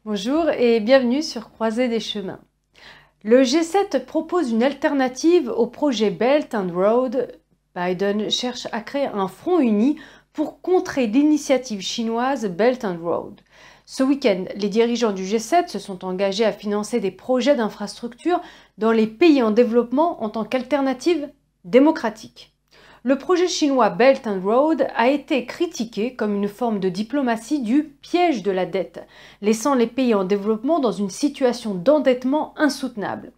Bonjour et bienvenue sur Croisée des chemins. Le G7 propose une alternative au projet Belt and Road. Biden cherche à créer un front uni pour contrer l'initiative chinoise Belt and Road. Ce week-end, les dirigeants du G7 se sont engagés à financer des projets d'infrastructure dans les pays en développement en tant qu'alternative démocratique. Le projet chinois Belt and Road a été critiqué comme une forme de diplomatie du piège de la dette, laissant les pays en développement dans une situation d'endettement insoutenable.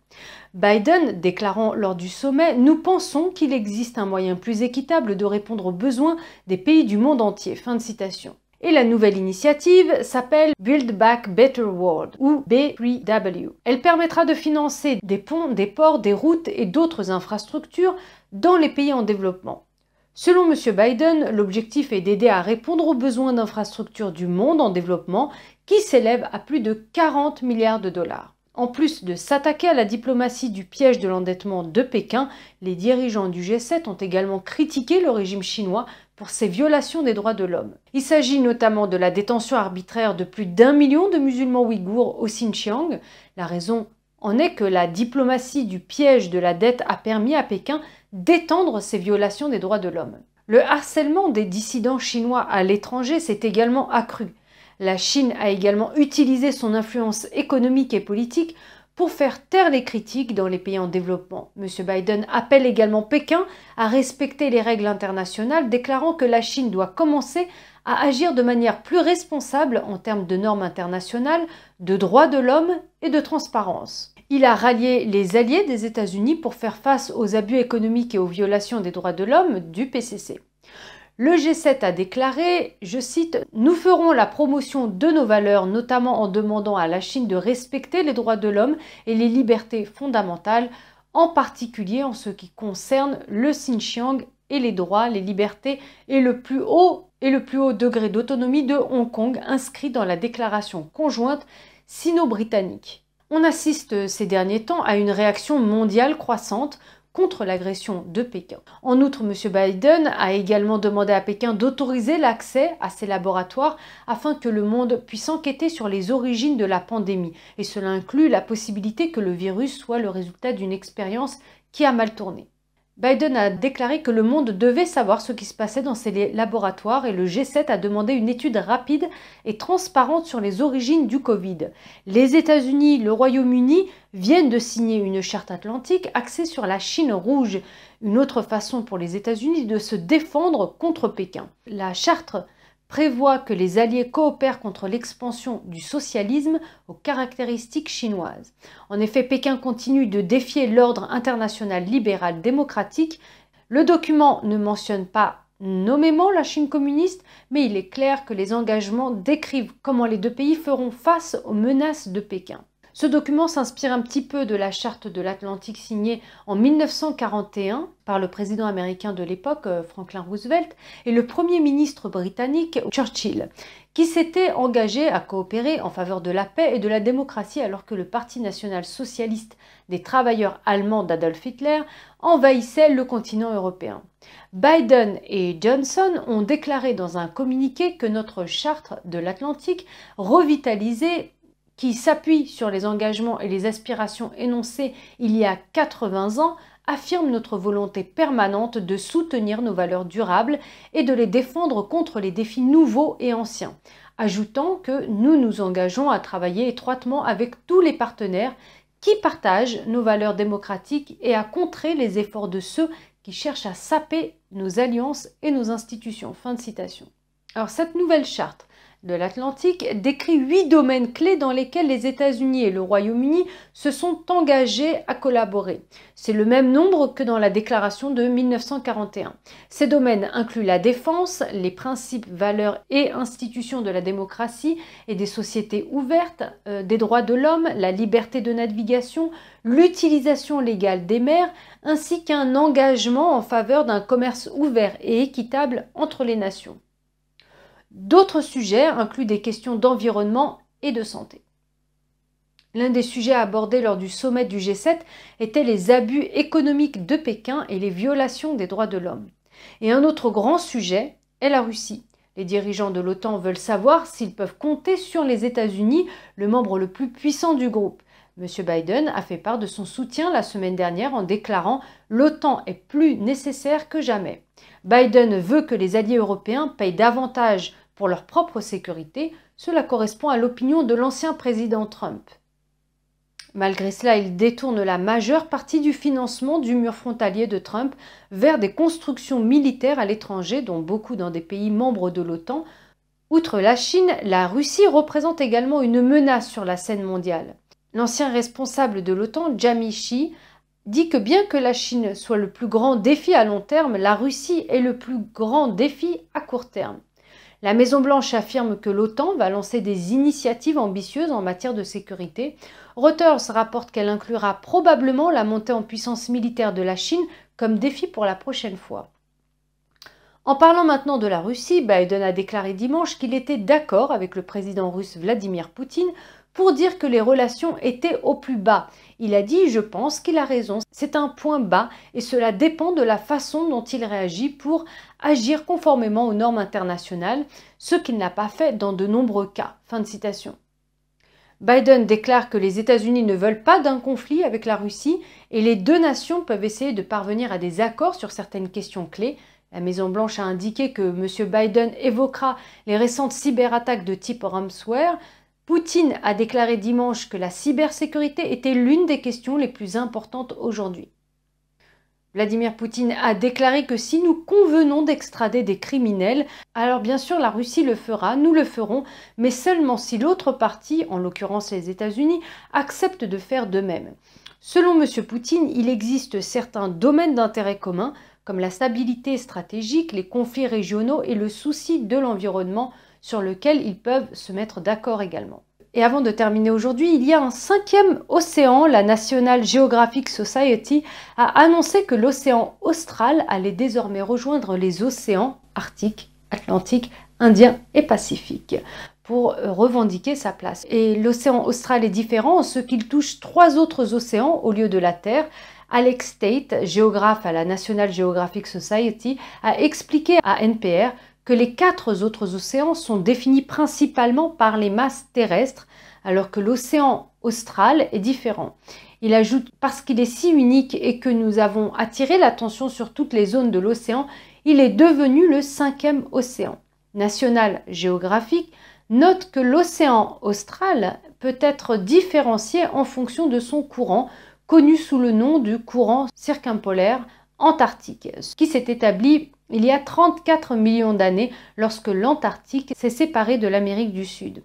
Biden déclarant lors du sommet « Nous pensons qu'il existe un moyen plus équitable de répondre aux besoins des pays du monde entier ». Fin de citation. Et la nouvelle initiative s'appelle Build Back Better World ou B3W. Elle permettra de financer des ponts, des ports, des routes et d'autres infrastructures dans les pays en développement. Selon M. Biden, l'objectif est d'aider à répondre aux besoins d'infrastructures du monde en développement qui s'élèvent à plus de 40 milliards de dollars. En plus de s'attaquer à la diplomatie du piège de l'endettement de Pékin, les dirigeants du G7 ont également critiqué le régime chinois pour ses violations des droits de l'homme. Il s'agit notamment de la détention arbitraire de plus d'1 million de musulmans ouïghours au Xinjiang. La raison en est que la diplomatie du piège de la dette a permis à Pékin d'étendre ces violations des droits de l'homme. Le harcèlement des dissidents chinois à l'étranger s'est également accru. La Chine a également utilisé son influence économique et politique pour faire taire les critiques dans les pays en développement. M. Biden appelle également Pékin à respecter les règles internationales, déclarant que la Chine doit commencer à agir de manière plus responsable en termes de normes internationales, de droits de l'homme et de transparence. Il a rallié les alliés des États-Unis pour faire face aux abus économiques et aux violations des droits de l'homme du PCC. Le G7 a déclaré, je cite, « Nous ferons la promotion de nos valeurs, notamment en demandant à la Chine de respecter les droits de l'homme et les libertés fondamentales, en particulier en ce qui concerne le Xinjiang et les droits, les libertés et le plus haut degré d'autonomie de Hong Kong inscrit dans la déclaration conjointe sino-britannique. » On assiste ces derniers temps à une réaction mondiale croissante contre l'agression de Pékin. En outre, M. Biden a également demandé à Pékin d'autoriser l'accès à ses laboratoires afin que le monde puisse enquêter sur les origines de la pandémie. Et cela inclut la possibilité que le virus soit le résultat d'une expérience qui a mal tourné. Biden a déclaré que le monde devait savoir ce qui se passait dans ces laboratoires et le G7 a demandé une étude rapide et transparente sur les origines du Covid. Les États-Unis, le Royaume-Uni viennent de signer une charte atlantique axée sur la Chine rouge, une autre façon pour les États-Unis de se défendre contre Pékin. La charte prévoit que les alliés coopèrent contre l'expansion du socialisme aux caractéristiques chinoises. En effet, Pékin continue de défier l'ordre international libéral démocratique. Le document ne mentionne pas nommément la Chine communiste, mais il est clair que les engagements décrivent comment les deux pays feront face aux menaces de Pékin. Ce document s'inspire un petit peu de la charte de l'Atlantique signée en 1941 par le président américain de l'époque, Franklin Roosevelt, et le premier ministre britannique, Churchill, qui s'était engagé à coopérer en faveur de la paix et de la démocratie alors que le Parti national-socialiste des travailleurs allemands d'Adolf Hitler envahissait le continent européen. Biden et Johnson ont déclaré dans un communiqué que notre charte de l'Atlantique revitalisée qui s'appuie sur les engagements et les aspirations énoncées il y a 80 ans, affirme notre volonté permanente de soutenir nos valeurs durables et de les défendre contre les défis nouveaux et anciens, ajoutant que nous nous engageons à travailler étroitement avec tous les partenaires qui partagent nos valeurs démocratiques et à contrer les efforts de ceux qui cherchent à saper nos alliances et nos institutions. Fin de citation. Alors cette nouvelle charte de l'Atlantique décrit 8 domaines clés dans lesquels les États-Unis et le Royaume-Uni se sont engagés à collaborer. C'est le même nombre que dans la déclaration de 1941. Ces domaines incluent la défense, les principes, valeurs et institutions de la démocratie et des sociétés ouvertes, des droits de l'homme, la liberté de navigation, l'utilisation légale des mers, ainsi qu'un engagement en faveur d'un commerce ouvert et équitable entre les nations. D'autres sujets incluent des questions d'environnement et de santé. L'un des sujets abordés lors du sommet du G7 était les abus économiques de Pékin et les violations des droits de l'homme. Et un autre grand sujet est la Russie. Les dirigeants de l'OTAN veulent savoir s'ils peuvent compter sur les États-Unis, le membre le plus puissant du groupe. M. Biden a fait part de son soutien la semaine dernière en déclarant « l'OTAN est plus nécessaire que jamais ». Biden veut que les alliés européens payent davantage pour leur propre sécurité. Cela correspond à l'opinion de l'ancien président Trump. Malgré cela, il détourne la majeure partie du financement du mur frontalier de Trump vers des constructions militaires à l'étranger, dont beaucoup dans des pays membres de l'OTAN. Outre la Chine, la Russie représente également une menace sur la scène mondiale. L'ancien responsable de l'OTAN, Jami Shi, dit que bien que la Chine soit le plus grand défi à long terme, la Russie est le plus grand défi à court terme. La Maison-Blanche affirme que l'OTAN va lancer des initiatives ambitieuses en matière de sécurité. Reuters rapporte qu'elle inclura probablement la montée en puissance militaire de la Chine comme défi pour la prochaine fois. En parlant maintenant de la Russie, Biden a déclaré dimanche qu'il était d'accord avec le président russe Vladimir Poutine pour dire que les relations étaient au plus bas. Il a dit « Je pense qu'il a raison, c'est un point bas et cela dépend de la façon dont il réagit pour agir conformément aux normes internationales, ce qu'il n'a pas fait dans de nombreux cas. » Fin de citation. Biden déclare que les États-Unis ne veulent pas d'un conflit avec la Russie et les deux nations peuvent essayer de parvenir à des accords sur certaines questions clés. La Maison-Blanche a indiqué que M. Biden évoquera les récentes cyberattaques de type ransomware. Poutine a déclaré dimanche que la cybersécurité était l'une des questions les plus importantes aujourd'hui. Vladimir Poutine a déclaré que si nous convenons d'extrader des criminels, alors bien sûr la Russie le fera, nous le ferons, mais seulement si l'autre partie, en l'occurrence les États-Unis, accepte de faire de même. Selon M. Poutine, il existe certains domaines d'intérêt commun, comme la stabilité stratégique, les conflits régionaux et le souci de l'environnement, sur lequel ils peuvent se mettre d'accord également. Et avant de terminer aujourd'hui, il y a un 5e océan. La National Geographic Society a annoncé que l'océan Austral allait désormais rejoindre les océans Arctique, Atlantique, Indien et Pacifique pour revendiquer sa place. Et l'océan Austral est différent en ce qu'il touche 3 autres océans au lieu de la Terre. Alex Tate, géographe à la National Geographic Society, a expliqué à NPR que les 4 autres océans sont définis principalement par les masses terrestres, alors que l'océan austral est différent. Il ajoute « Parce qu'il est si unique et que nous avons attiré l'attention sur toutes les zones de l'océan, il est devenu le 5e océan. » National Geographic note que l'océan austral peut être différencié en fonction de son courant, connu sous le nom du courant circumpolaire antarctique, ce qui s'est établi il y a 34 millions d'années lorsque l'Antarctique s'est séparé de l'Amérique du Sud.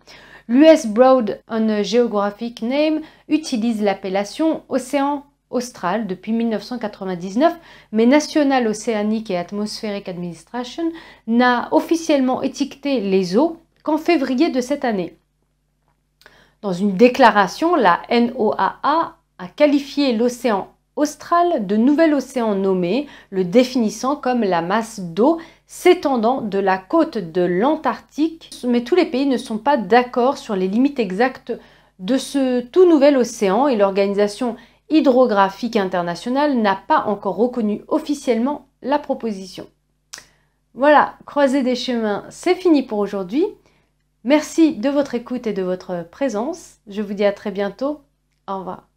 L'US Broad on a Geographic Name utilise l'appellation océan austral depuis 1999, mais National Oceanic and Atmospheric Administration n'a officiellement étiqueté les eaux qu'en février de cette année. Dans une déclaration, la NOAA a qualifié l'océan austral de nouvel océan nommé, le définissant comme la masse d'eau s'étendant de la côte de l'Antarctique. Mais tous les pays ne sont pas d'accord sur les limites exactes de ce tout nouvel océan et l'Organisation hydrographique internationale n'a pas encore reconnu officiellement la proposition. Voilà, Croisée des chemins, c'est fini pour aujourd'hui. Merci de votre écoute et de votre présence. Je vous dis à très bientôt. Au revoir.